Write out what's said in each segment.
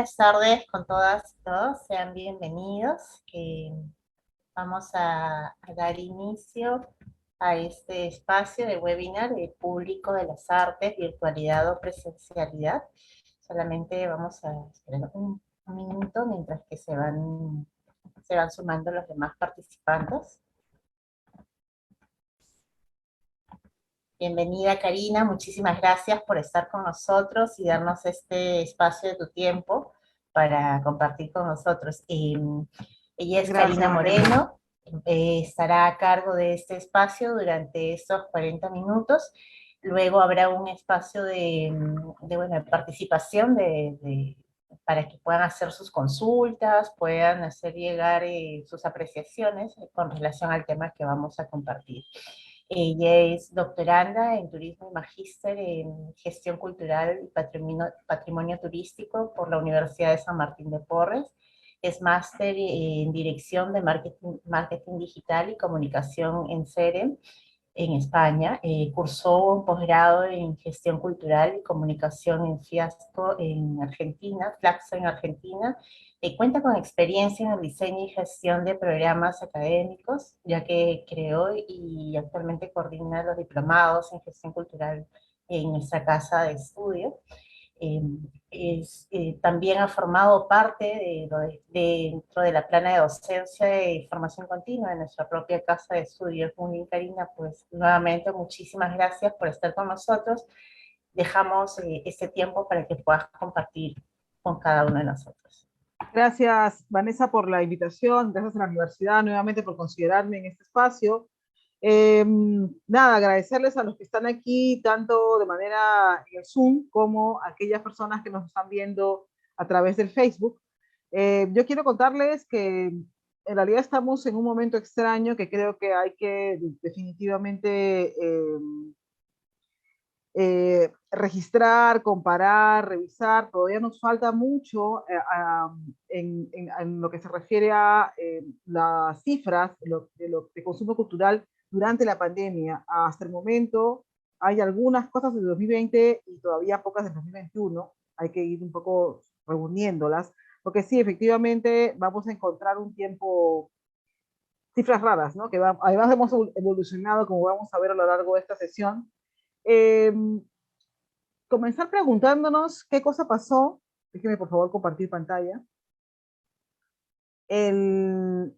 buenas tardes con todas y todos, sean bienvenidos. Vamos a dar inicio a este espacio de webinar de público de las artes, virtualidad o presencialidad. Solamente vamos a esperar un minuto mientras que se van sumando los demás participantes. Bienvenida Karina, muchísimas gracias por estar con nosotros y darnos este espacio de tu tiempo para compartir con nosotros. Ella es Gracias, Karina Mariana. Moreno, estará a cargo de este espacio durante estos 40 minutos. Luego habrá un espacio de participación para que puedan hacer sus consultas, puedan hacer llegar sus apreciaciones con relación al tema que vamos a compartir. Ella es doctoranda en turismo y magíster en gestión cultural y patrimonio turístico por la Universidad de San Martín de Porres. Es máster en dirección de marketing digital y comunicación en CEREM en España. Cursó un posgrado en gestión cultural y comunicación en Flaxo en Argentina. Cuenta con experiencia en el diseño y gestión de programas académicos, ya que creó y actualmente coordina los diplomados en gestión cultural en nuestra casa de estudio. Eh, También ha formado parte dentro de la plana de docencia y formación continua de nuestra propia casa de estudios. Muy bien, Karina, pues nuevamente muchísimas gracias por estar con nosotros. Dejamos este tiempo para que puedas compartir con cada uno de nosotros. Gracias, Vanessa, por la invitación. Gracias a la universidad nuevamente por considerarme en este espacio. Nada, agradecerles a los que están aquí, tanto de manera en el Zoom como a aquellas personas que nos están viendo a través del Facebook. Yo quiero contarles que en realidad estamos en un momento extraño que creo que hay que definitivamente registrar, comparar, revisar. Todavía nos falta mucho en lo que se refiere a las cifras de consumo cultural durante la pandemia. Hasta el momento hay algunas cosas de 2020 y todavía pocas de 2021. Hay que ir un poco reuniéndolas, porque sí, efectivamente vamos a encontrar un tiempo, cifras raras, ¿no? Además hemos evolucionado, como vamos a ver a lo largo de esta sesión. Eh, Comenzar preguntándonos qué cosa pasó. Déjeme por favor compartir pantalla. El...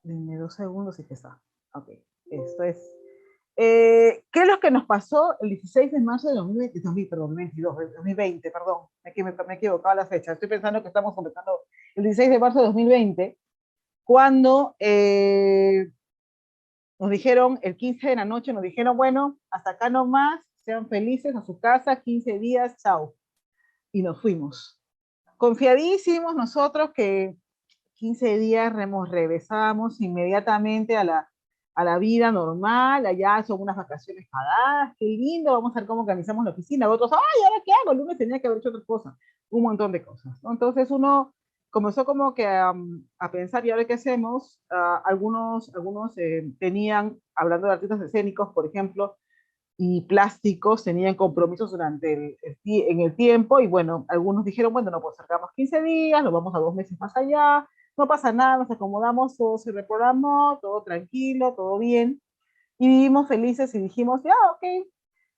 Denme 2 segundos y que está. Ok, esto es. ¿Qué es lo que nos pasó el 16 de marzo de 2020, perdón, 2022, 2020, perdón, me he equivocado la fecha. Estoy pensando que estamos completando el 16 de marzo de 2020, cuando nos dijeron, el 15 de la noche, nos dijeron, bueno, hasta acá nomás, sean felices a su casa, 15 días, chao. Y nos fuimos. Confiadísimos nosotros que 15 días regresamos inmediatamente a la vida normal, allá son unas vacaciones pagadas, qué lindo, vamos a ver cómo organizamos la oficina. Otros, ay, ¿ahora qué hago? El lunes tenía que haber hecho otra cosa, un montón de cosas, ¿no? Entonces uno comenzó como que a pensar, ¿y ahora qué hacemos? Algunos tenían, hablando de artistas escénicos, por ejemplo, y plásticos, tenían compromisos durante en el tiempo, y bueno, algunos dijeron, bueno, no, pues sacamos 15 días, nos vamos a 2 meses más allá, no pasa nada, nos acomodamos, todo se reprogramó, todo tranquilo, todo bien, y vivimos felices y dijimos, ya, ok,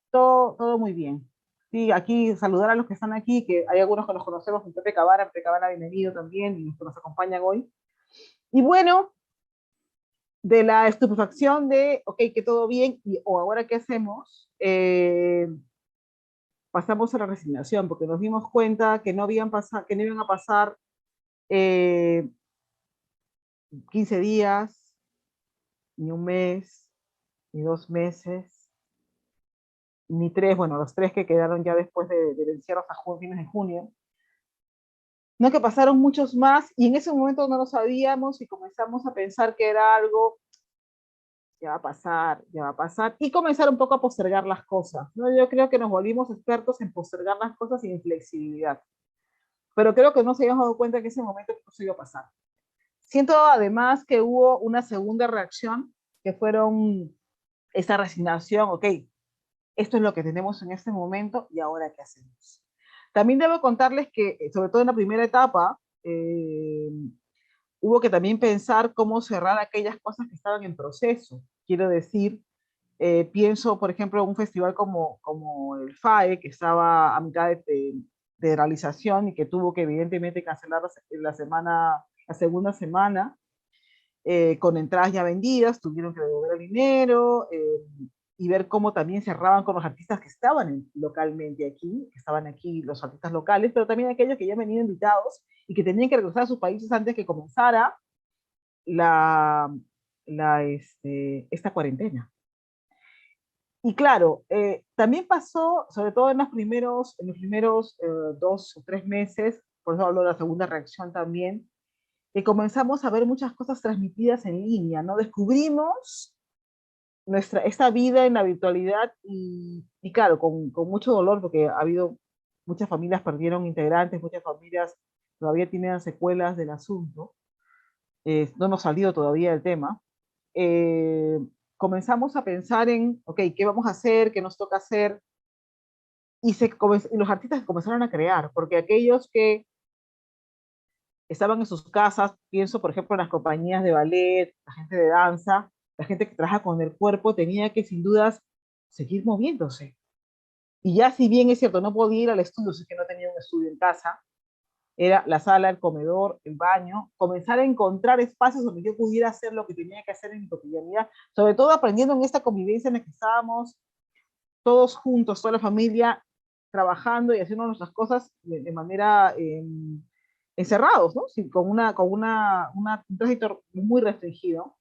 todo muy bien. Sí, aquí saludar a los que están aquí, que hay algunos que nos conocemos, Pepe Cabana bienvenido también, y los que nos acompañan hoy. Y bueno, de la estupefacción de, ok, que todo bien, o ahora qué hacemos, pasamos a la resignación, porque nos dimos cuenta que que no iban a pasar eh, 15 días, ni un mes, ni 2 meses, ni tres, bueno, los tres que quedaron ya después del encierro hasta fines de junio, no, que pasaron muchos más, y en ese momento no lo sabíamos y comenzamos a pensar que era algo, ya va a pasar, y comenzar un poco a postergar las cosas, ¿no? Yo creo que nos volvimos expertos en postergar las cosas y en flexibilidad, pero creo que no se habíamos dado cuenta que en ese momento eso iba a pasar. Siento además que hubo una segunda reacción, que fueron esa resignación, ok, esto es lo que tenemos en este momento y ahora qué hacemos. También debo contarles que, sobre todo en la primera etapa, eh, hubo que también pensar cómo cerrar aquellas cosas que estaban en proceso. Quiero decir, pienso, por ejemplo, un festival como el FAE, que estaba a mitad de realización y que tuvo que evidentemente cancelar la segunda semana, con entradas ya vendidas, tuvieron que devolver el dinero, y ver cómo también cerraban con los artistas que estaban localmente aquí, que estaban aquí los artistas locales, pero también aquellos que ya venían invitados y que tenían que regresar a sus países antes que comenzara la, esta cuarentena. Y claro, también pasó, sobre todo en los primeros 2 o 3 meses, por eso hablo de la segunda reacción también, que comenzamos a ver muchas cosas transmitidas en línea, ¿no? Descubrimos esta vida en la virtualidad y claro, con mucho dolor, porque ha habido, muchas familias perdieron integrantes, muchas familias todavía tienen secuelas del asunto, no hemos salido todavía del tema. eh, Comenzamos a pensar en, ok, ¿qué vamos a hacer? ¿Qué nos toca hacer? Y los artistas comenzaron a crear, porque aquellos que estaban en sus casas, pienso por ejemplo en las compañías de ballet, la gente de danza, la gente que trabaja con el cuerpo, tenía que sin dudas seguir moviéndose. Y ya si bien es cierto, no podía ir al estudio, si es que no tenía un estudio en casa, era la sala, el comedor, el baño, comenzar a encontrar espacios donde yo pudiera hacer lo que tenía que hacer en mi cotidianidad, sobre todo aprendiendo en esta convivencia en la que estábamos todos juntos, toda la familia, trabajando y haciendo nuestras cosas de manera encerrados, ¿no? Sí, un tránsito muy restringido,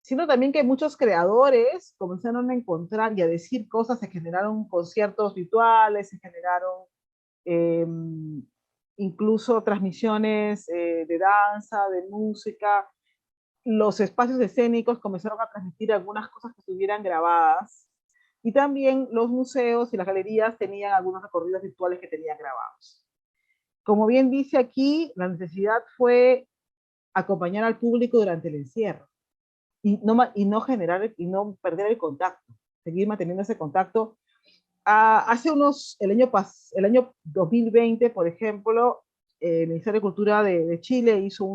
sino también que muchos creadores comenzaron a encontrar y a decir cosas, se generaron conciertos virtuales, se generaron eh, incluso transmisiones de danza, de música. Los espacios escénicos comenzaron a transmitir algunas cosas que estuvieran grabadas y también los museos y las galerías tenían algunos recorridos virtuales que tenían grabados. Como bien dice aquí, la necesidad fue acompañar al público durante el encierro y no perder el contacto, seguir manteniendo ese contacto. El año 2020, por ejemplo, el Ministerio de Cultura de Chile hizo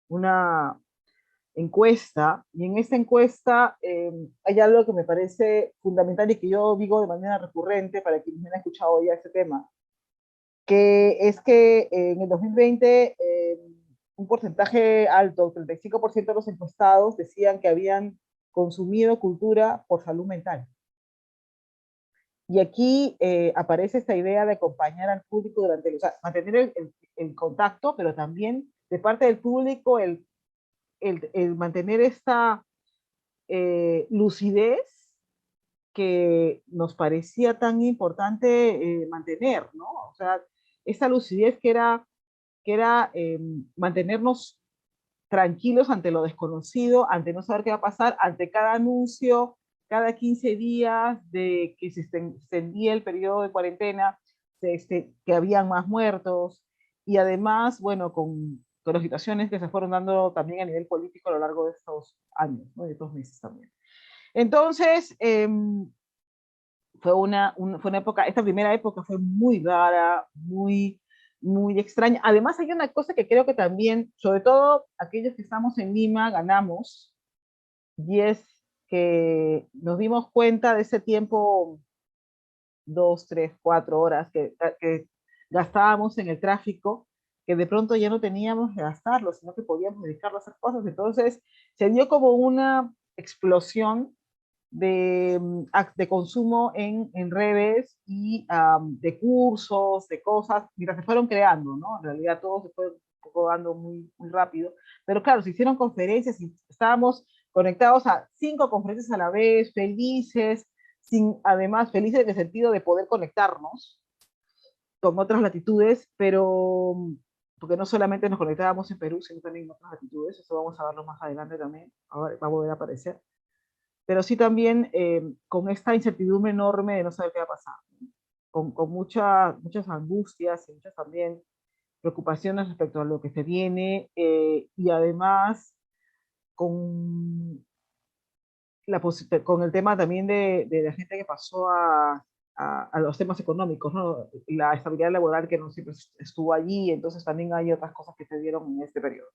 una encuesta, y en esta encuesta hay algo que me parece fundamental y que yo digo de manera recurrente para quienes me han escuchado ya este tema, que es que en el 2020 un porcentaje alto, el 35% de los encuestados decían que habían consumido cultura por salud mental. Y aquí aparece esta idea de acompañar al público o sea, mantener el contacto, pero también de parte del público el mantener esta lucidez que nos parecía tan importante mantener, ¿no? O sea, esta lucidez que era mantenernos tranquilos ante lo desconocido, ante no saber qué va a pasar, ante cada anuncio, cada 15 días de que se extendía el periodo de cuarentena, que habían más muertos, y además, bueno, con las situaciones que se fueron dando también a nivel político a lo largo de estos años, ¿no? De estos meses también. Entonces, fue una época, esta primera época fue muy rara, muy extraña. Además, hay una cosa que creo que también, sobre todo aquellos que estamos en Lima, ganamos, y es que nos dimos cuenta de ese tiempo, 2, 3, 4 horas que gastábamos en el tráfico, que de pronto ya no teníamos que gastarlo, sino que podíamos dedicarlo a hacer cosas. Entonces, se dio como una explosión de consumo en redes y de cursos, de cosas, mientras se fueron creando, ¿no? En realidad todo se fue un poco dando muy rápido, pero claro, se hicieron conferencias y estábamos conectados a 5 conferencias a la vez, felices, además felices en el sentido de poder conectarnos con otras latitudes, pero porque no solamente nos conectábamos en Perú, sino también en otras latitudes, eso vamos a verlo más adelante también, ahora va a volver a aparecer, pero sí también con esta incertidumbre enorme de no saber qué va a pasar, con muchas angustias y muchas también preocupaciones respecto a lo que se viene, y además con, con el tema también de la gente que pasó a los temas económicos, ¿no? La estabilidad laboral que no siempre estuvo allí, entonces también hay otras cosas que se dieron en este periodo.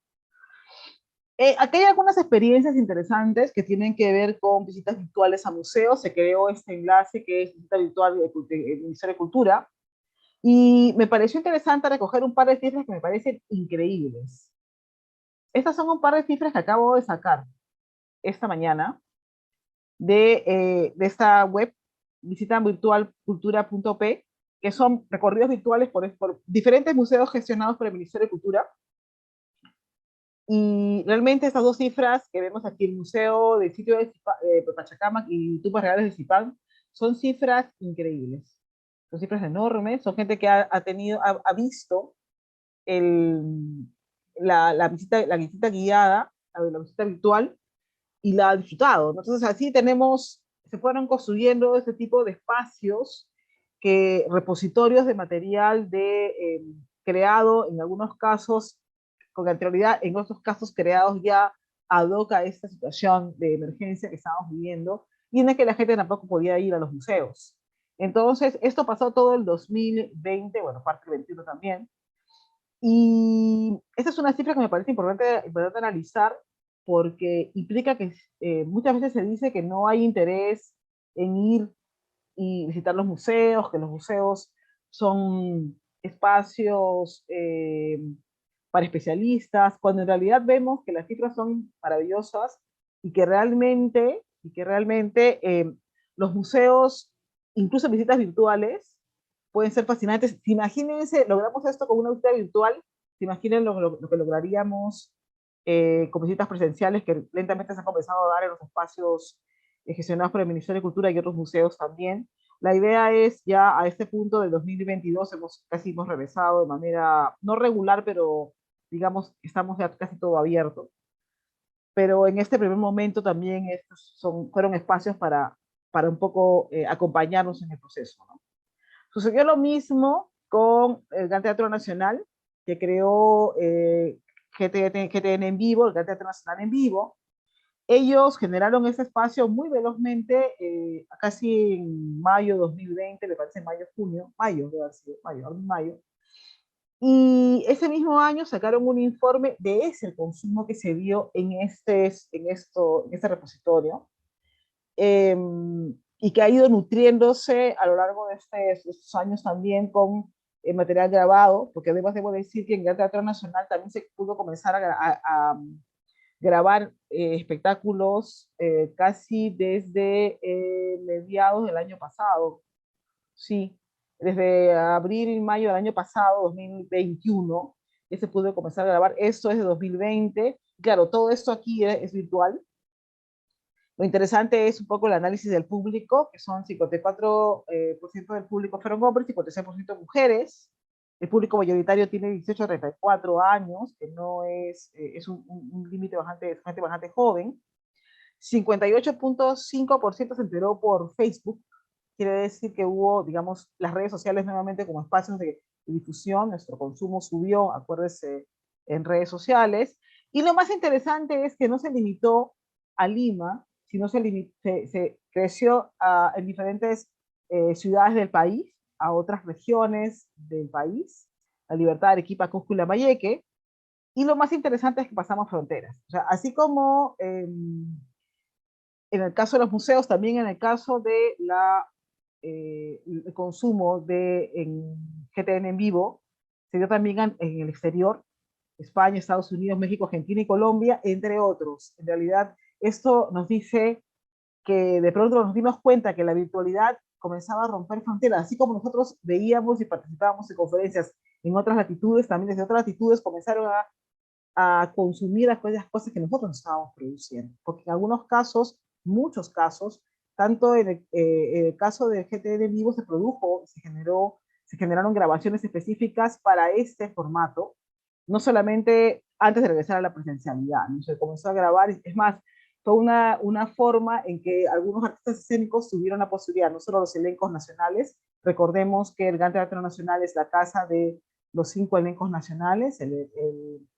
Aquí hay algunas experiencias interesantes que tienen que ver con visitas virtuales a museos. Se creó este enlace que es visita virtual del Ministerio de Cultura, y me pareció interesante recoger un par de cifras que me parecen increíbles. Estas son un par de cifras que acabo de sacar esta mañana de esta web, visitavirtualcultura.p, que son recorridos virtuales por diferentes museos gestionados por el Ministerio de Cultura. Y realmente estas dos cifras que vemos aquí, el Museo del Sitio de Pachacamac y Tumbas Reales de Zipán, son cifras increíbles. Son cifras enormes, son gente que ha visto la visita guiada, la visita virtual, y la ha disfrutado. Entonces así se fueron construyendo este tipo de espacios, repositorios de material creado en algunos casos con anterioridad, en otros casos creados ya ad hoc a esta situación de emergencia que estamos viviendo, y en la que la gente tampoco podía ir a los museos. Entonces, esto pasó todo el 2020, bueno, parte del 21 también, y esta es una cifra que me parece importante analizar, porque implica que muchas veces se dice que no hay interés en ir y visitar los museos, que los museos son espacios para especialistas, cuando en realidad vemos que las cifras son maravillosas y que realmente los museos, incluso visitas virtuales, pueden ser fascinantes. Imagínense, logramos esto con una visita virtual, se imaginen lo que lograríamos con visitas presenciales que lentamente se han comenzado a dar en los espacios gestionados por el Ministerio de Cultura y otros museos también. La idea es ya a este punto del 2022 casi hemos regresado de manera no regular, pero digamos estamos ya casi todo abierto. Pero en este primer momento también fueron espacios para un poco acompañarnos en el proceso, ¿no? Sucedió lo mismo con el Gran Teatro Nacional, que creó GTN en vivo, el Gran Teatro Nacional en vivo. Ellos generaron ese espacio muy velozmente, casi en mayo de 2020, me parece mayo, debe haber sido mayo. Y ese mismo año sacaron un informe de ese consumo que se dio en este repositorio, eh, y que ha ido nutriéndose a lo largo de estos años también con material grabado, porque además debo decir que en el Teatro Nacional también se pudo comenzar a grabar espectáculos casi desde mediados del año pasado. Sí, desde abril y mayo del año pasado, 2021, ya se pudo comenzar a grabar. Esto es de 2020. Claro, todo esto aquí es virtual. Lo interesante es un poco el análisis del público, que son 54% del público fueron hombres, 56% mujeres. El público mayoritario tiene 18 a 34 años, que no es un límite bastante joven. 58.5% se enteró por Facebook. Quiere decir que hubo, digamos, las redes sociales nuevamente como espacios de difusión. Nuestro consumo subió, acuérdese, en redes sociales. Y lo más interesante es que no se limitó a Lima, sino se creció en diferentes ciudades del país, a otras regiones del país, La Libertad, Arequipa, Cusco y Lambayeque. Y lo más interesante es que pasamos fronteras. O sea, así como en el caso de los museos, también en el caso de el consumo en GTN en vivo, se dio también en el exterior, España, Estados Unidos, México, Argentina y Colombia, entre otros. En realidad, esto nos dice que de pronto nos dimos cuenta que la virtualidad comenzaba a romper fronteras, así como nosotros veíamos y participábamos en conferencias en otras latitudes, también desde otras latitudes comenzaron a consumir aquellas cosas que nosotros estábamos produciendo, porque en algunos casos, muchos casos, tanto en el caso del GTN vivo se generaron grabaciones específicas para este formato, no solamente antes de regresar a la presencialidad, ¿no? Se comenzó a grabar, es más, fue una forma en que algunos artistas escénicos tuvieron la posibilidad, no solo los elencos nacionales, recordemos que el Gran Teatro Nacional es la casa de los 5 elencos nacionales, el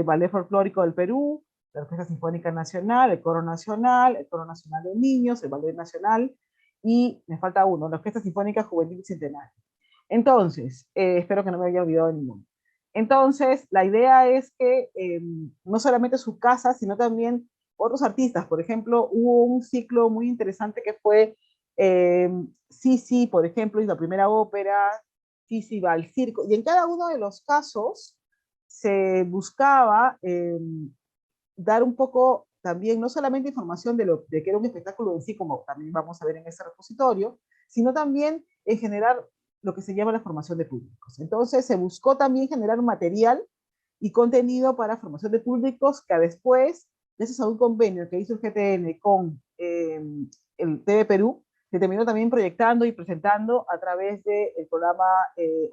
Ballet Folclórico del Perú, la Orquesta Sinfónica Nacional, el Coro Nacional de Niños, el Ballet Nacional, y me falta uno, la Orquesta Sinfónica Juvenil Centenario. Entonces, espero que no me haya olvidado de ninguno. Entonces, la idea es que no solamente su casa, sino también otros artistas. Por ejemplo, hubo un ciclo muy interesante que fue Sisi, por ejemplo, y la primera ópera, Sisi va al circo, y en cada uno de los casos se buscaba dar un poco también, no solamente información de que era un espectáculo en sí, como también vamos a ver en este repositorio, sino también en generar lo que se llama la formación de públicos. Entonces se buscó también generar un material y contenido para formación de públicos que después, gracias a un convenio que hizo el GTN con el TV Perú, se terminó también proyectando y presentando a través del programa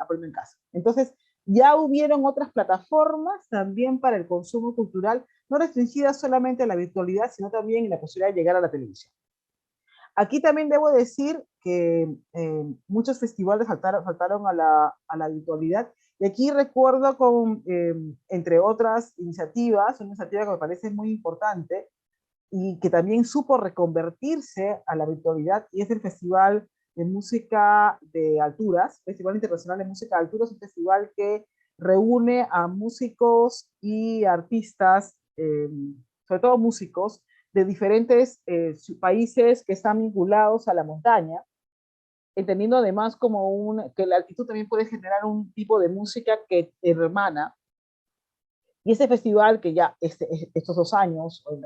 Aprendo en Casa. Entonces, ya hubieron otras plataformas también para el consumo cultural, no restringidas solamente a la virtualidad, sino también en la posibilidad de llegar a la televisión. Aquí también debo decir que muchos festivales faltaron a la virtualidad, y aquí recuerdo con, entre otras iniciativas, una iniciativa que me parece muy importante y que también supo reconvertirse a la virtualidad, y es el Festival de Música de Alturas, Festival Internacional de Música de Alturas, un festival que reúne a músicos y artistas, sobre todo músicos, de diferentes países que están vinculados a la montaña, entendiendo además como que la altitud también puede generar un tipo de música que hermana. Y ese festival, que ya estos 2 años, o en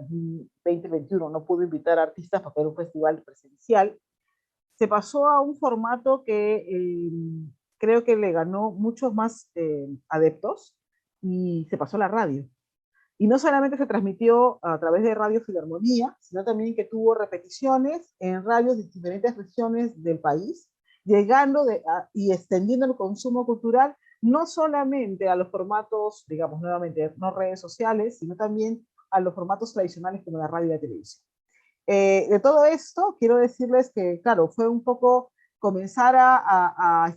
2020-2021, no pudo invitar artistas porque era un festival presencial, se pasó a un formato que creo que le ganó muchos más adeptos, y se pasó a la radio. Y no solamente se transmitió a través de Radio Filarmonía, sino también que tuvo repeticiones en radios de diferentes regiones del país, llegando y extendiendo el consumo cultural no solamente a los formatos, digamos nuevamente, no redes sociales, sino también a los formatos tradicionales como la radio y la televisión. De todo esto, quiero decirles que, claro, fue un poco comenzar a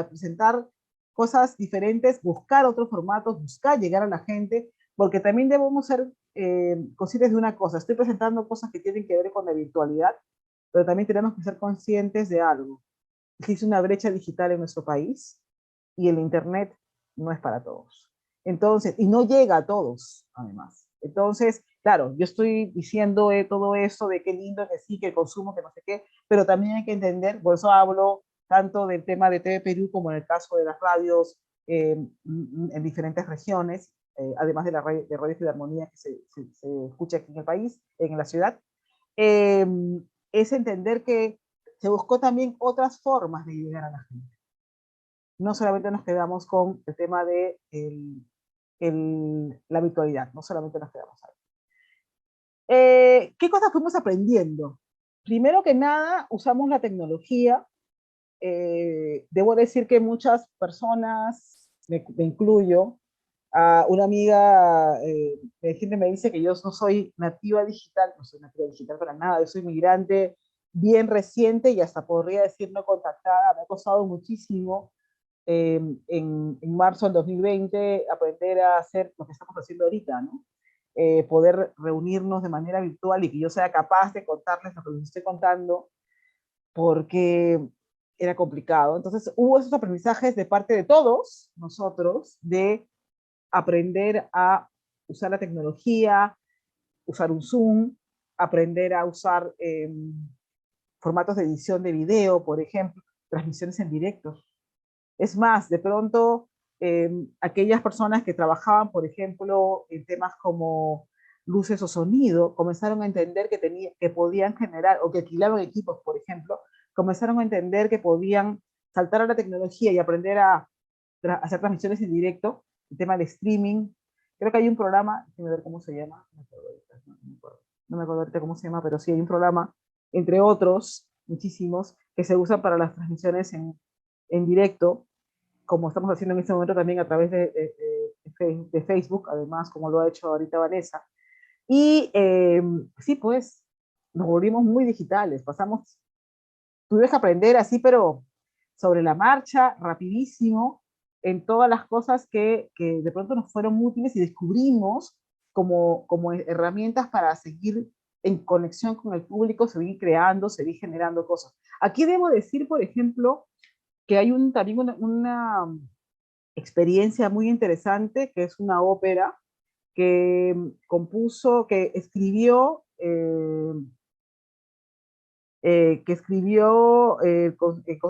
presentar cosas diferentes, buscar otros formatos, buscar llegar a la gente, porque también debemos ser conscientes de una cosa. Estoy presentando cosas que tienen que ver con la virtualidad, pero también tenemos que ser conscientes de algo. Existe una brecha digital en nuestro país y el Internet no es para todos. Entonces, y no llega a todos, además. Entonces, claro, yo estoy diciendo todo eso de qué lindo que sí, que el consumo, que no sé qué, pero también hay que entender, por eso hablo tanto del tema de TV Perú como en el caso de las radios en diferentes regiones, además de la radio Filarmonía que se escucha aquí en el país, en la ciudad, eh, es entender que se buscó también otras formas de llegar a la gente. No solamente nos quedamos con el tema de la virtualidad, no solamente nos quedamos ahí. ¿Qué cosas fuimos aprendiendo? Primero que nada, usamos la tecnología. Debo decir que muchas personas, me incluyo, una amiga me dice que yo no soy nativa digital, no soy nativa digital para nada, yo soy migrante bien reciente y hasta podría decir no contactada, me ha costado muchísimo en marzo del 2020 aprender a hacer lo que estamos haciendo ahorita, ¿no? Poder reunirnos de manera virtual y que yo sea capaz de contarles lo que les estoy contando, porque era complicado. Entonces hubo esos aprendizajes de parte de todos nosotros de aprender a usar la tecnología, usar un Zoom, aprender a usar formatos de edición de video, por ejemplo, transmisiones en directo. Es más, de pronto, aquellas personas que trabajaban, por ejemplo, en temas como luces o sonido, comenzaron a entender que podían generar, o que alquilaban equipos, por ejemplo, comenzaron a entender que podían saltar a la tecnología y aprender a hacer transmisiones en directo, el tema de streaming. Creo que hay un programa, déjame ver cómo se llama, no me acuerdo ahorita cómo se llama, pero sí hay un programa, entre otros, muchísimos, que se usan para las transmisiones en directo, como estamos haciendo en este momento también a través de Facebook, además, como lo ha hecho ahorita Vanessa. Y sí, pues, nos volvimos muy digitales, tuvimos que aprender así, pero sobre la marcha, rapidísimo, en todas las cosas que de pronto nos fueron útiles y descubrimos como herramientas para seguir en conexión con el público, seguir creando, seguir generando cosas. Aquí debo decir, por ejemplo, que hay también una experiencia muy interesante, que es una ópera que compuso,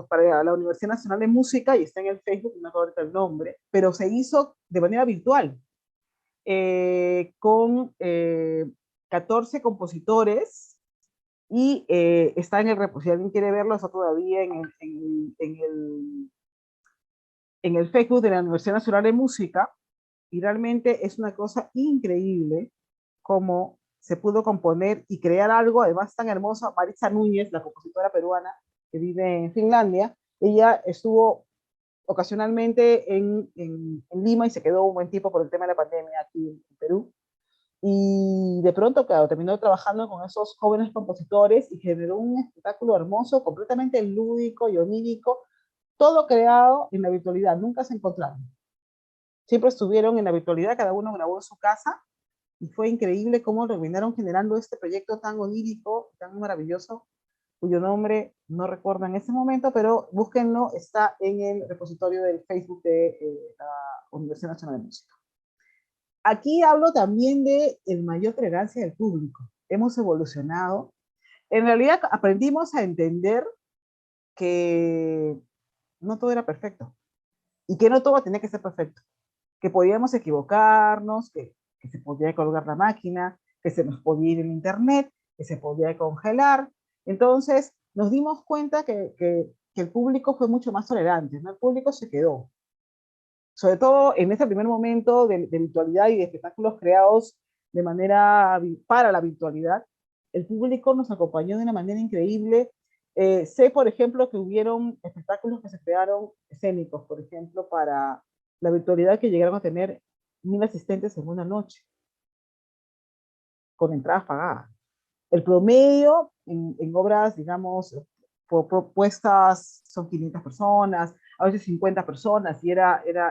para la Universidad Nacional de Música, y está en el Facebook, no me acuerdo ahorita el nombre, pero se hizo de manera virtual, con 14 compositores, y está en el repo, si alguien quiere verlo, está todavía en el Facebook de la Universidad Nacional de Música, y realmente es una cosa increíble cómo se pudo componer y crear algo, además tan hermoso. Maritza Núñez, la compositora peruana que vive en Finlandia, ella estuvo ocasionalmente en Lima y se quedó un buen tiempo por el tema de la pandemia aquí en Perú. Y de pronto, claro, terminó trabajando con esos jóvenes compositores y generó un espectáculo hermoso, completamente lúdico y onírico, todo creado en la virtualidad, nunca se encontraron. Siempre estuvieron en la virtualidad, cada uno grabó en su casa, y fue increíble cómo terminaron generando este proyecto tan onírico, tan maravilloso, cuyo nombre no recuerdo en ese momento, pero búsquenlo, está en el repositorio del Facebook de la Universidad Nacional de Música. Aquí hablo también de el mayor tolerancia del público. Hemos evolucionado. En realidad aprendimos a entender que no todo era perfecto y que no todo tenía que ser perfecto, que podíamos equivocarnos, que se podía colgar la máquina, que se nos podía ir el internet, que se podía congelar. Entonces nos dimos cuenta que el público fue mucho más tolerante, ¿no? El público se quedó, sobre todo en ese primer momento de virtualidad y de espectáculos creados de manera para la virtualidad. El público nos acompañó de una manera increíble. Sé, por ejemplo, que hubieron espectáculos que se crearon escénicos, por ejemplo, para la virtualidad, que llegaron a tener 1000 asistentes en una noche, con entradas pagadas. El promedio en obras, digamos, por propuestas son 500 personas, a veces 50 personas, y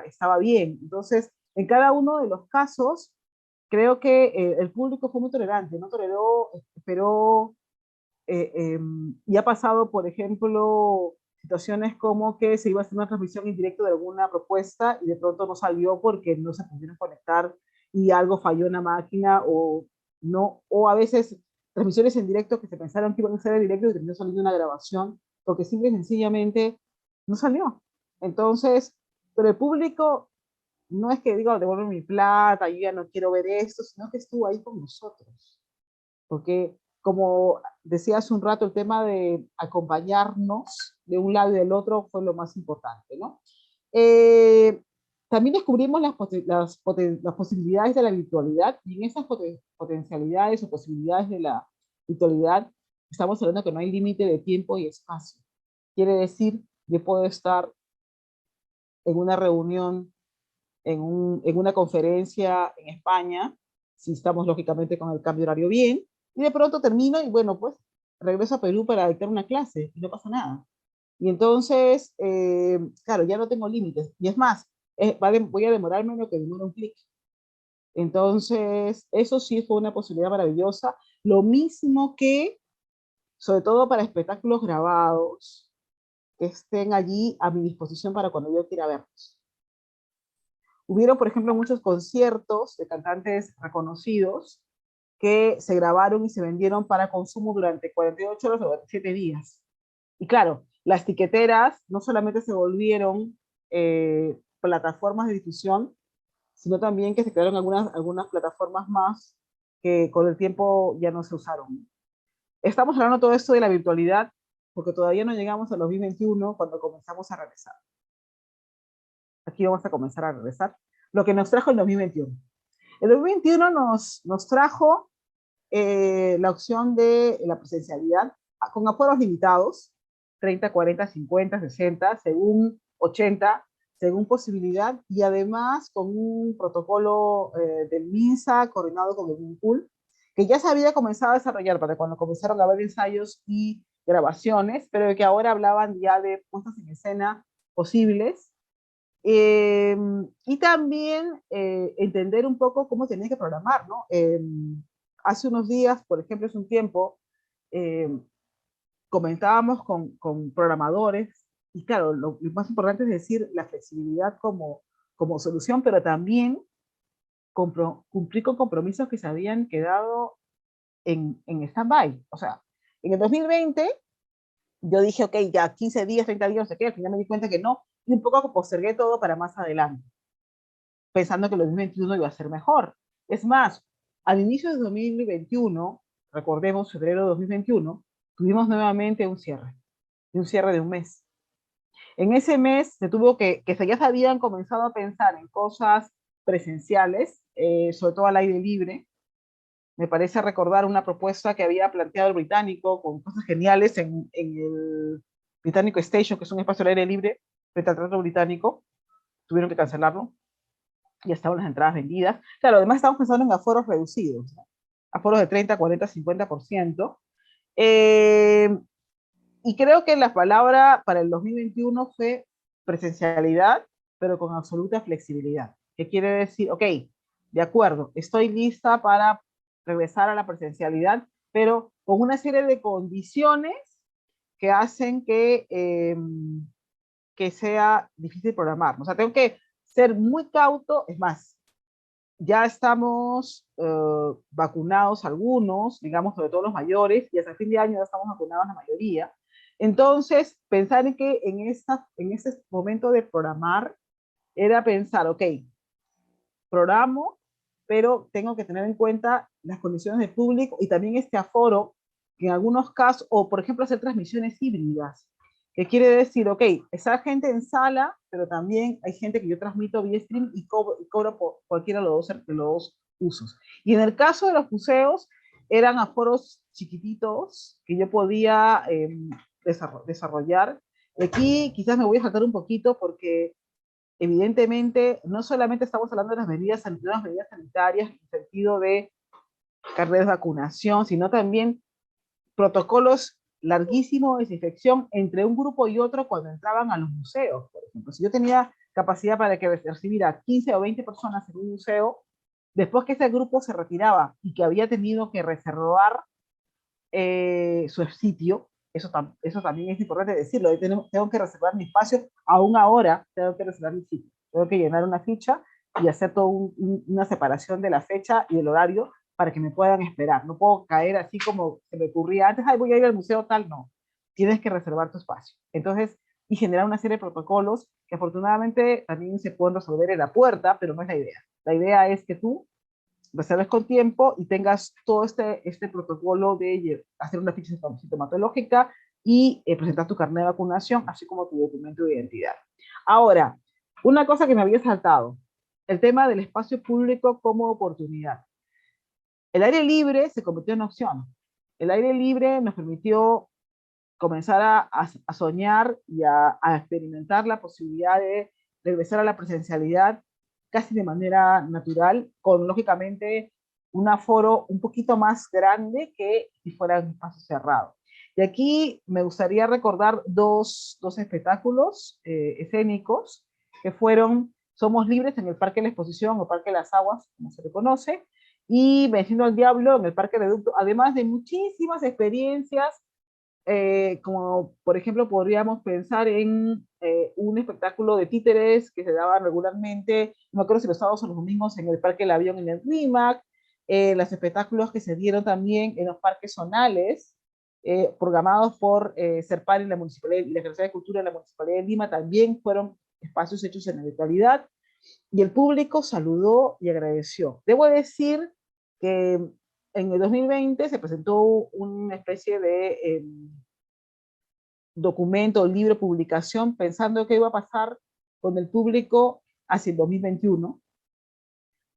estaba bien. Entonces, en cada uno de los casos, creo que el público fue muy tolerante, no toleró, esperó, y ha pasado, por ejemplo, situaciones como que se iba a hacer una transmisión en directo de alguna propuesta y de pronto no salió porque no se pudieron conectar y algo falló en la máquina, o no, o a veces transmisiones en directo que se pensaron que iban a ser en directo y terminó saliendo una grabación porque simple y sencillamente no salió. Entonces, pero el público no es que diga, devuelve mi plata, yo ya no quiero ver esto, sino que estuvo ahí con nosotros. Porque, como decía hace un rato, el tema de acompañarnos de un lado y del otro fue lo más importante, ¿no? Eh, También descubrimos las posibilidades de la virtualidad, y en esas potencialidades o posibilidades de la virtualidad estamos hablando que no hay límite de tiempo y espacio. Quiere decir, yo puedo estar en una reunión, en una conferencia en España, si estamos lógicamente con el cambio horario bien, y de pronto termino y bueno, pues regreso a Perú para dictar una clase y no pasa nada. Y entonces, claro, ya no tengo límites. Y es más, voy a demorarme lo que demora un clic. Entonces, eso sí fue una posibilidad maravillosa. Lo mismo que, sobre todo para espectáculos grabados, que estén allí a mi disposición para cuando yo quiera verlos. Hubieron, por ejemplo, muchos conciertos de cantantes reconocidos que se grabaron y se vendieron para consumo durante 48 horas o 47 días. Y claro, las tiqueteras no solamente se volvieron plataformas de difusión, sino también que se crearon algunas plataformas más que con el tiempo ya no se usaron. Estamos hablando todo esto de la virtualidad porque todavía no llegamos a 2021 cuando comenzamos a regresar. Aquí vamos a comenzar a regresar. Lo que nos trajo el 2021. El 2021 nos trajo la opción de la presencialidad con aforos limitados, 30, 40, 50, 60, según 80, según posibilidad, y además con un protocolo del MINSA coordinado con el MINCUL, que ya se había comenzado a desarrollar para cuando comenzaron a haber ensayos y grabaciones, pero que ahora hablaban ya de puestas en escena posibles. Y también entender un poco cómo tenía que programar, ¿no? hace unos días, por ejemplo, hace un tiempo, eh, comentábamos con programadores, y claro, lo más importante es decir la flexibilidad como solución, pero también cumplir con compromisos que se habían quedado en stand-by. O sea, en el 2020 yo dije, ok, ya 15 días, 30 días, no sé qué, al final me di cuenta que no, y un poco postergué todo para más adelante, pensando que el 2021 iba a ser mejor. Es más, al inicio de 2021, recordemos, febrero de 2021, tuvimos nuevamente un cierre de un mes. En ese mes se tuvo que ya se habían comenzado a pensar en cosas presenciales, sobre todo al aire libre. Me parece recordar una propuesta que había planteado el británico con cosas geniales en el Británico Station, que es un espacio al aire libre, frente al Teatro Británico. Tuvieron que cancelarlo. Ya estaban las entradas vendidas. Claro, además estamos pensando en aforos reducidos, ¿no? Aforos de 30, 40, 50%. Eh, y creo que la palabra para el 2021 fue presencialidad, pero con absoluta flexibilidad. ¿Qué quiere decir? Ok, de acuerdo, estoy lista para regresar a la presencialidad, pero con una serie de condiciones que hacen que sea difícil programar. O sea, tengo que ser muy cauto, es más, ya estamos vacunados algunos, digamos, sobre todo los mayores, y hasta el fin de año ya estamos vacunados la mayoría. Entonces, pensar en que en este momento de programar era pensar, ok, programo, pero tengo que tener en cuenta las condiciones de público y también este aforo, que en algunos casos, o por ejemplo hacer transmisiones híbridas, que quiere decir, ok, está gente en sala, pero también hay gente que yo transmito vía stream y cobro por cualquiera de los dos usos. Y en el caso de los museos, eran aforos chiquititos que yo podía desarrollar. Aquí quizás me voy a saltar un poquito porque evidentemente no solamente estamos hablando de las medidas sanitarias en el sentido de carnet de vacunación, sino también protocolos larguísimos de desinfección entre un grupo y otro cuando entraban a los museos. Por ejemplo, si yo tenía capacidad para que recibiera 15 o 20 personas en un museo, después que ese grupo se retiraba y que había tenido que reservar su sitio, eso también es importante decirlo, tengo que reservar mi espacio, aún ahora tengo que reservar mi sitio, tengo que llenar una ficha y hacer toda una separación de la fecha y el horario para que me puedan esperar. No puedo caer así como se me ocurría antes, ay, voy a ir al museo tal, no. Tienes que reservar tu espacio. Entonces, y generar una serie de protocolos que afortunadamente también se pueden resolver en la puerta, pero no es la idea. La idea es que tú reserves con tiempo y tengas todo este protocolo de hacer una ficha sintomatológica y presentar tu carnet de vacunación, así como tu documento de identidad. Ahora, una cosa que me había saltado, el tema del espacio público como oportunidad. El aire libre se convirtió en opción. El aire libre nos permitió comenzar a soñar y a experimentar la posibilidad de regresar a la presencialidad casi de manera natural, con lógicamente un aforo un poquito más grande que si fuera un espacio cerrado. Y aquí me gustaría recordar dos espectáculos escénicos que fueron Somos Libres en el Parque de la Exposición o Parque de las Aguas, como se le conoce, y Venciendo al Diablo en el Parque Reducto, además de muchísimas experiencias como por ejemplo podríamos pensar en un espectáculo de títeres que se daba regularmente, no me acuerdo si los sábados o los domingos en el Parque del Avión en el RIMAC, los espectáculos que se dieron también en los parques zonales, programados por Serpar y la Municipalidad y la Secretaría de Cultura de la Municipalidad de Lima, también fueron espacios hechos en la virtualidad y el público saludó y agradeció. Debo decir que en el 2020 se presentó una especie de documento, libro, publicación, pensando qué iba a pasar con el público hacia el 2021.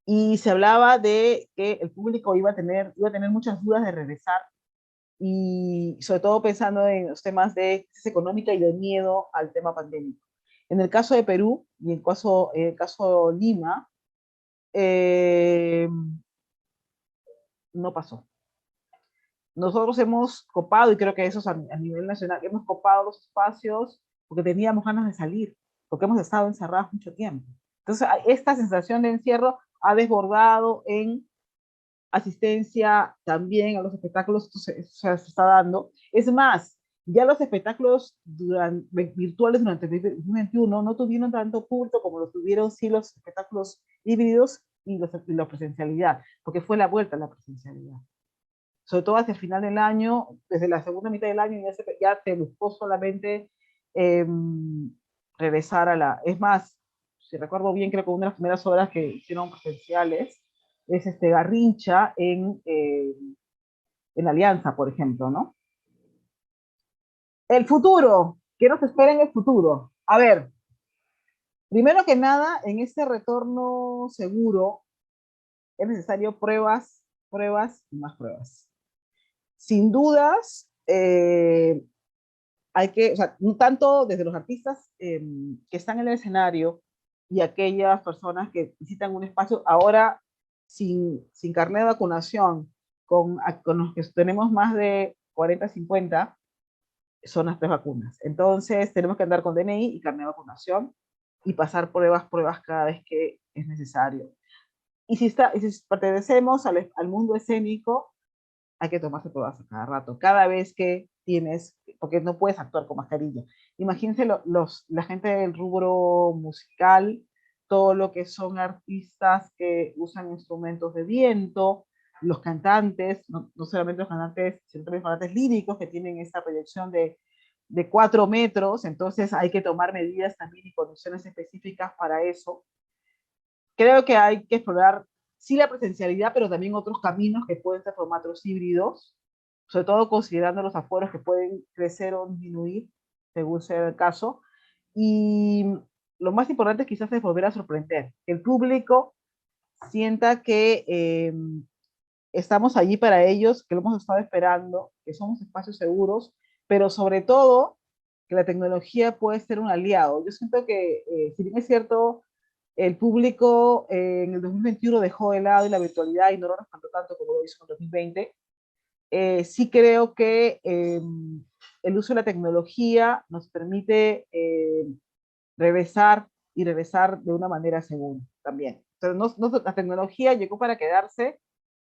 Y se hablaba de que el público iba a tener muchas dudas de regresar y sobre todo pensando en los temas de crisis económica y de miedo al tema pandémico. En el caso de Perú y en el caso Lima, eh, no pasó. Nosotros hemos copado, y creo que eso es a nivel nacional, hemos copado los espacios porque teníamos ganas de salir, porque hemos estado encerrados mucho tiempo. Entonces, esta sensación de encierro ha desbordado en asistencia también a los espectáculos, esto se está dando. Es más, ya los espectáculos virtuales durante el 2021 no tuvieron tanto público como lo tuvieron sí los espectáculos híbridos y la presencialidad, porque fue la vuelta a la presencialidad. Sobre todo hacia el final del año, desde la segunda mitad del año ya se buscó solamente eh, regresar a la... Es más, si recuerdo bien, creo que una de las primeras obras que hicieron presenciales es Garrincha en Alianza, por ejemplo, ¿no? El futuro, ¿qué nos espera en el futuro? A ver, primero que nada, en este retorno seguro es necesario pruebas, pruebas y más pruebas. Sin dudas, hay que, o sea, tanto desde los artistas que están en el escenario y aquellas personas que visitan un espacio ahora sin carnet de vacunación, con los que tenemos más de 40, 50, son las 3 vacunas. Entonces, tenemos que andar con DNI y carnet de vacunación y pasar pruebas cada vez que es necesario. Y si pertenecemos al mundo escénico, hay que tomarse pruebas a cada rato, cada vez que tienes, porque no puedes actuar con mascarilla. Imagínense la gente del rubro musical, todo lo que son artistas que usan instrumentos de viento, los cantantes, no solamente los cantantes, sino también los cantantes líricos que tienen esa proyección de 4 metros, entonces hay que tomar medidas también y condiciones específicas para eso. Creo que hay que explorar sí la presencialidad, pero también otros caminos que pueden ser formatos híbridos, sobre todo considerando los aforos que pueden crecer o disminuir, según sea el caso. Y lo más importante quizás es volver a sorprender, que el público sienta que estamos allí para ellos, que lo hemos estado esperando, que somos espacios seguros, pero sobre todo que la tecnología puede ser un aliado. Yo siento que, si bien es cierto, el público en el 2021 dejó de lado la virtualidad y no lo respaldó tanto como lo hizo en el 2020. Sí creo que el uso de la tecnología nos permite regresar y regresar de una manera segura también. Entonces, la tecnología llegó para quedarse,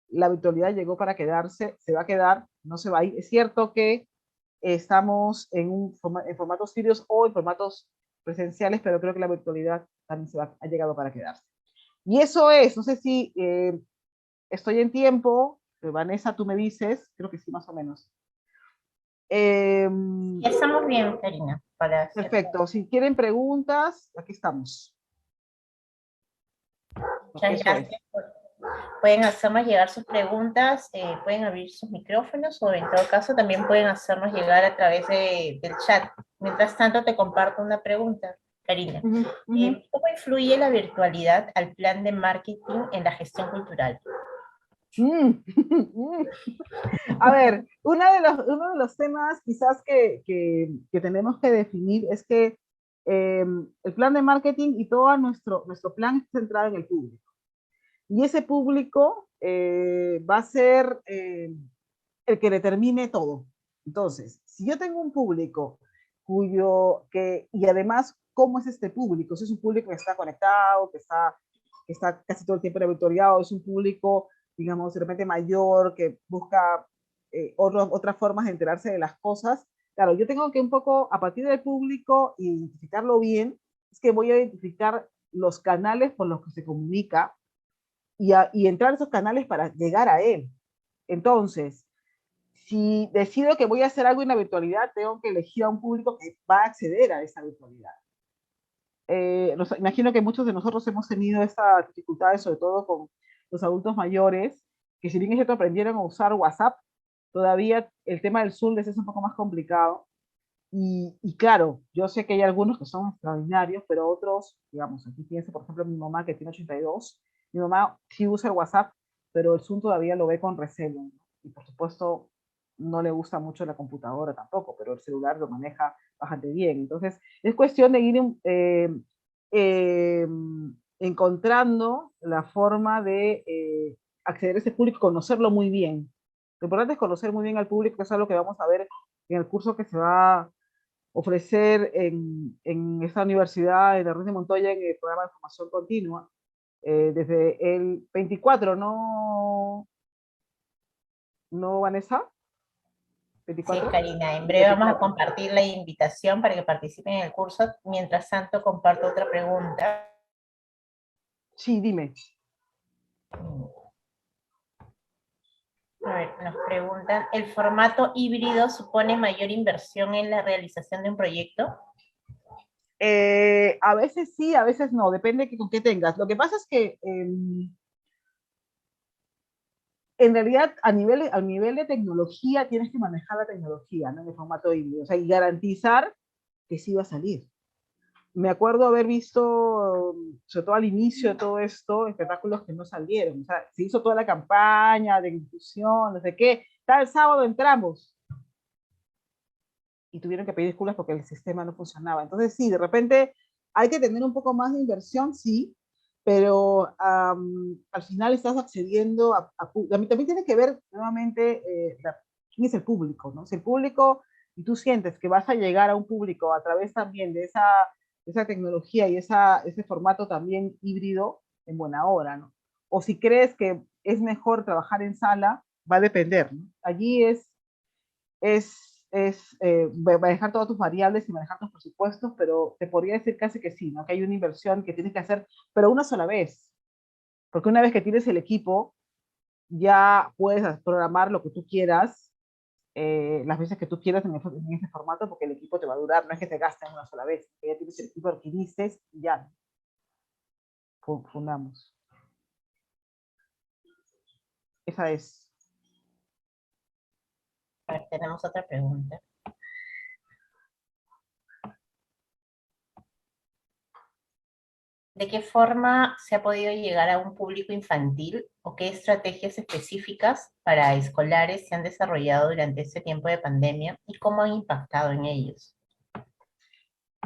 la virtualidad llegó para quedarse, se va a quedar, no se va a ir. Es cierto que estamos en formatos sirios o en formatos presenciales, pero creo que la virtualidad también ha llegado para quedarse. Y eso es, no sé si estoy en tiempo, Vanessa, tú me dices, creo que sí, más o menos. Ya estamos bien, Karina, para hacer. Perfecto, si quieren preguntas, aquí estamos. Muchas gracias. Pueden hacernos llegar sus preguntas, pueden abrir sus micrófonos o en todo caso también pueden hacernos llegar a través del chat. Mientras tanto te comparto una pregunta, Karina. ¿Cómo influye la virtualidad al plan de marketing en la gestión cultural? A ver, uno de los temas quizás que tenemos que definir es que el plan de marketing y todo nuestro plan está centrado en el público. Y ese público va a ser el que determine todo. Entonces, si yo tengo un público y además, ¿cómo es este público? Si es un público que está conectado, que está casi todo el tiempo monitoreado, es un público, digamos, de repente mayor, que busca otras formas de enterarse de las cosas. Claro, yo tengo que un poco, a partir del público, identificarlo bien, es que voy a identificar los canales por los que se comunica y entrar a esos canales para llegar a él. Entonces, si decido que voy a hacer algo en la virtualidad, tengo que elegir a un público que va a acceder a esa virtualidad. Imagino que muchos de nosotros hemos tenido esas dificultades, sobre todo con los adultos mayores, que si bien es cierto aprendieron a usar WhatsApp, todavía el tema del Zoom les es un poco más complicado. Y claro, yo sé que hay algunos que son extraordinarios, pero otros, digamos, aquí pienso, por ejemplo, mi mamá que tiene 82, mi mamá sí usa el WhatsApp, pero el Zoom todavía lo ve con recelo, ¿no? Y por supuesto, no le gusta mucho la computadora tampoco, pero el celular lo maneja bastante bien. Entonces, es cuestión de ir eh, encontrando la forma de acceder a ese público, conocerlo muy bien. Lo importante es conocer muy bien al público, que es algo que vamos a ver en el curso que se va a ofrecer en esta universidad, en la Ruiz de Montoya, en el programa de formación continua, desde el 24, ¿no? ¿No, Vanessa? Sí, 24. Karina, en breve vamos a 24. compartir la invitación para que participen en el curso. Mientras tanto, comparto otra pregunta. Sí, dime. A ver, nos preguntan, ¿el formato híbrido supone mayor inversión en la realización de un proyecto? A veces sí, a veces no, depende con qué tengas. Lo que pasa es que en realidad al nivel de tecnología tienes que manejar la tecnología, ¿no? En el formato híbrido, o sea, y garantizar que sí va a salir. Me acuerdo haber visto, sobre todo al inicio de todo esto, espectáculos que no salieron. O sea, se hizo toda la campaña de inclusión, no sé qué. Tal sábado entramos y tuvieron que pedir disculpas porque el sistema no funcionaba. Entonces, sí, de repente hay que tener un poco más de inversión, sí, pero al final estás accediendo también tiene que ver nuevamente quién es el público, ¿no? Si el público, y tú sientes que vas a llegar a un público a través también de esa tecnología y ese formato también híbrido, en buena hora, ¿no? O si crees que es mejor trabajar en sala, va a depender, ¿no? Allí manejar todas tus variables y manejar tus presupuestos, pero te podría decir casi que sí, ¿no? Que hay una inversión que tienes que hacer, pero una sola vez, porque una vez que tienes el equipo, ya puedes programar lo que tú quieras, las veces que tú quieras en ese formato, porque el equipo te va a durar, no es que te gasten una sola vez, ya tienes el equipo que adquiriste y ya fundamos. Esa es. A ver, tenemos otra pregunta. ¿De qué forma se ha podido llegar a un público infantil o qué estrategias específicas para escolares se han desarrollado durante este tiempo de pandemia y cómo han impactado en ellos?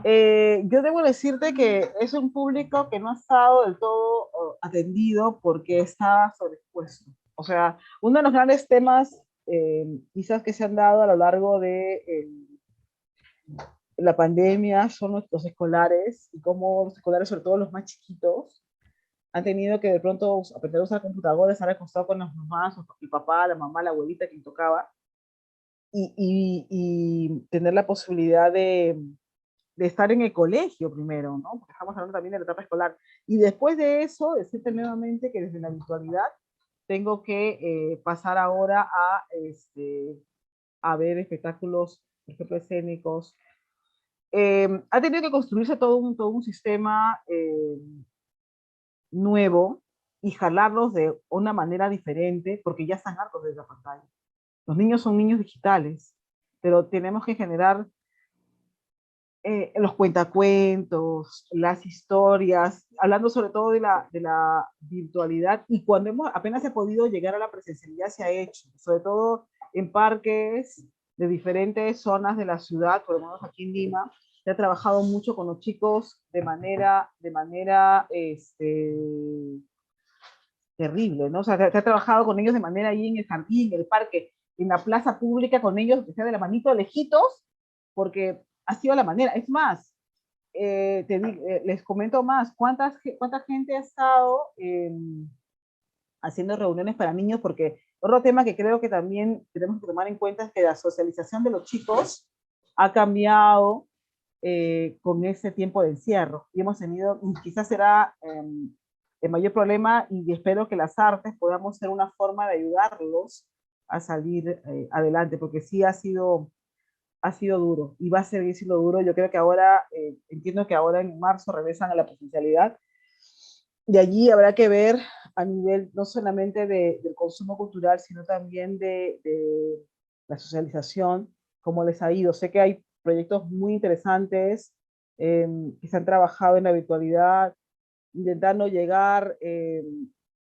Yo debo decirte que es un público que no ha estado del todo atendido porque está sobreexpuesto. O sea, uno de los grandes temas quizás que se han dado a lo largo de la pandemia son los escolares y cómo los escolares, sobre todo los más chiquitos, han tenido que de pronto aprender a usar computadoras, estar acostados con las mamás, el papá, la mamá, la abuelita, quien tocaba, y tener la posibilidad de estar en el colegio primero, ¿no? Porque estamos hablando también de la etapa escolar. Y después de eso, decirte nuevamente que desde la virtualidad tengo que pasar ahora a ver espectáculos, por ejemplo, escénicos. Ha tenido que construirse todo un sistema nuevo y jalarlos de una manera diferente porque ya están hartos de la pantalla. Los niños son niños digitales, pero tenemos que generar los cuentacuentos, las historias, hablando sobre todo de la virtualidad y cuando apenas he podido llegar a la presencialidad se ha hecho, sobre todo en parques de diferentes zonas de la ciudad, por lo menos aquí en Lima, se ha trabajado mucho con los chicos de manera terrible, ¿no? O sea, se ha trabajado con ellos de manera ahí en el jardín, en el parque, en la plaza pública con ellos, que sea de la manito, lejitos, porque ha sido la manera. Es más, les comento más, ¿cuánta gente ha estado haciendo reuniones para niños? Porque otro tema que creo que también tenemos que tomar en cuenta es que la socialización de los chicos ha cambiado con ese tiempo de encierro. Y hemos tenido, quizás será el mayor problema y espero que las artes podamos ser una forma de ayudarlos a salir adelante, porque sí ha sido duro y va a seguir siendo duro. Yo creo que ahora, entiendo que ahora en marzo regresan a la presencialidad y allí habrá que ver a nivel no solamente del consumo cultural, sino también de la socialización, cómo les ha ido. Sé que hay proyectos muy interesantes que se han trabajado en la virtualidad, intentando llegar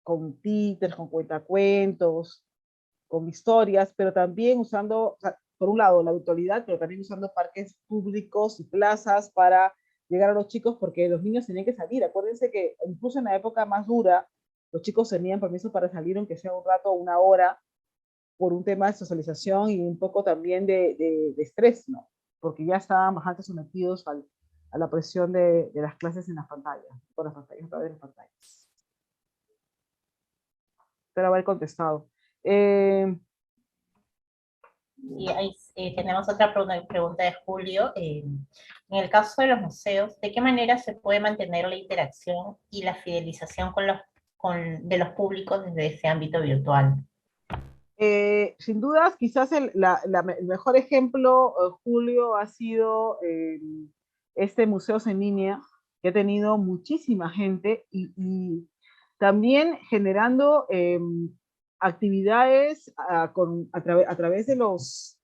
con títeres, con cuentacuentos, con historias, pero también usando, o sea, por un lado, la virtualidad, pero también usando parques públicos y plazas para llegar a los chicos, porque los niños tenían que salir. Acuérdense que incluso en la época más dura, los chicos tenían permiso para salir, aunque sea un rato o una hora, por un tema de socialización y un poco también de estrés, ¿no? Porque ya estaban bastante sometidos a la presión de las clases en las pantallas, por las pantallas, a través de las pantallas. Espero haber contestado. Y ahí tenemos otra pregunta de Julio. En el caso de los museos, ¿de qué manera se puede mantener la interacción y la fidelización de los públicos desde ese ámbito virtual? Sin dudas, quizás el mejor ejemplo, Julio, ha sido este Museos en Línea, que ha tenido muchísima gente y también generando actividades a través de los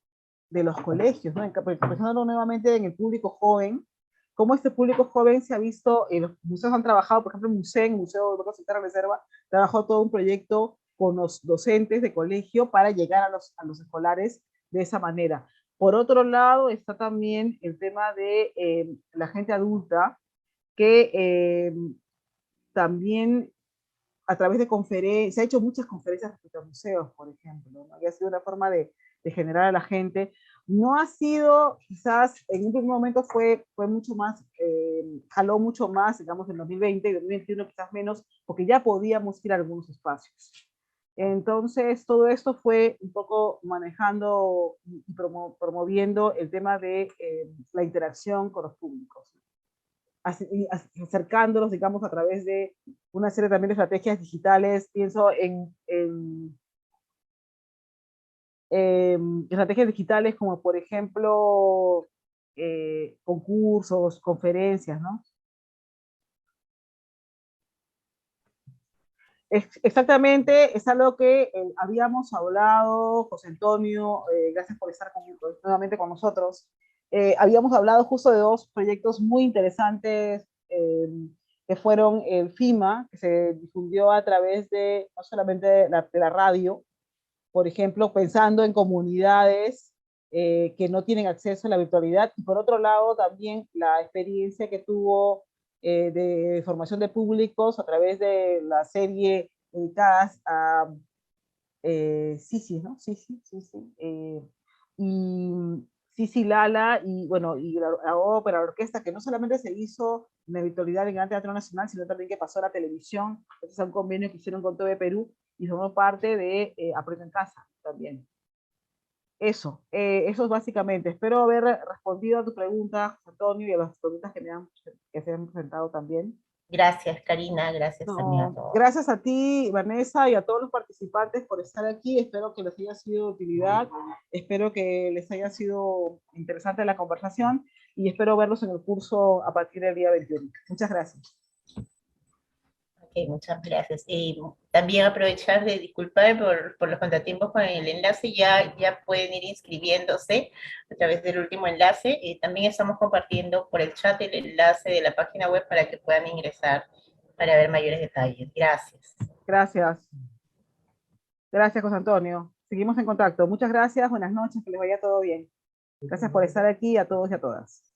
colegios, ¿no? Pensándolo nuevamente en el público joven, cómo este público joven se ha visto, los museos han trabajado, por ejemplo, el Museo de Boca Central Reserva, trabajó todo un proyecto con los docentes de colegio para llegar a los escolares de esa manera. Por otro lado, está también el tema de la gente adulta, que también a través de conferencias, se ha hecho muchas conferencias respecto a museos, por ejemplo, ¿no? Y ha sido una forma de generar a la gente. No ha sido, quizás, en un primer momento fue mucho más, jaló mucho más, digamos, en 2020 y 2021 quizás menos, porque ya podíamos ir a algunos espacios. Entonces, todo esto fue un poco manejando y promoviendo el tema de la interacción con los públicos, acercándolos, digamos, a través de una serie también de estrategias digitales. Pienso en estrategias digitales como, por ejemplo, concursos, conferencias, ¿no? Exactamente, es algo que habíamos hablado, José Antonio, gracias por estar nuevamente con nosotros. Habíamos hablado justo de dos proyectos muy interesantes que fueron el FIMA, que se difundió a través de no solamente de la radio, por ejemplo, pensando en comunidades que no tienen acceso a la virtualidad, y por otro lado también la experiencia que tuvo de formación de públicos a través de la serie dedicadas a Sisi, ¿no? Sisi, Sisi, y Sisi Lala, y bueno, y la ópera, la orquesta, que no solamente se hizo en la virtualidad en el Gran Teatro Nacional, sino también que pasó a la televisión. Este es un convenio que hicieron con TV Perú y somos parte de Aprende en Casa también. Eso es básicamente. Espero haber respondido a tu pregunta, Antonio, y a las preguntas que se han presentado también. Gracias, Karina, gracias también a No, todos. gracias a ti, Vanessa, y a todos los participantes por estar aquí. Espero que les haya sido de utilidad. Espero que les haya sido interesante la conversación y espero verlos en el curso a partir del día 21. Muchas gracias. Ok, muchas gracias. Y también aprovechar de disculpar por los contratiempos con el enlace, ya pueden ir inscribiéndose a través del último enlace. También estamos compartiendo por el chat el enlace de la página web para que puedan ingresar para ver mayores detalles. Gracias. Gracias. Gracias, José Antonio. Seguimos en contacto. Muchas gracias. Buenas noches. Que les vaya todo bien. Gracias por estar aquí a todos y a todas.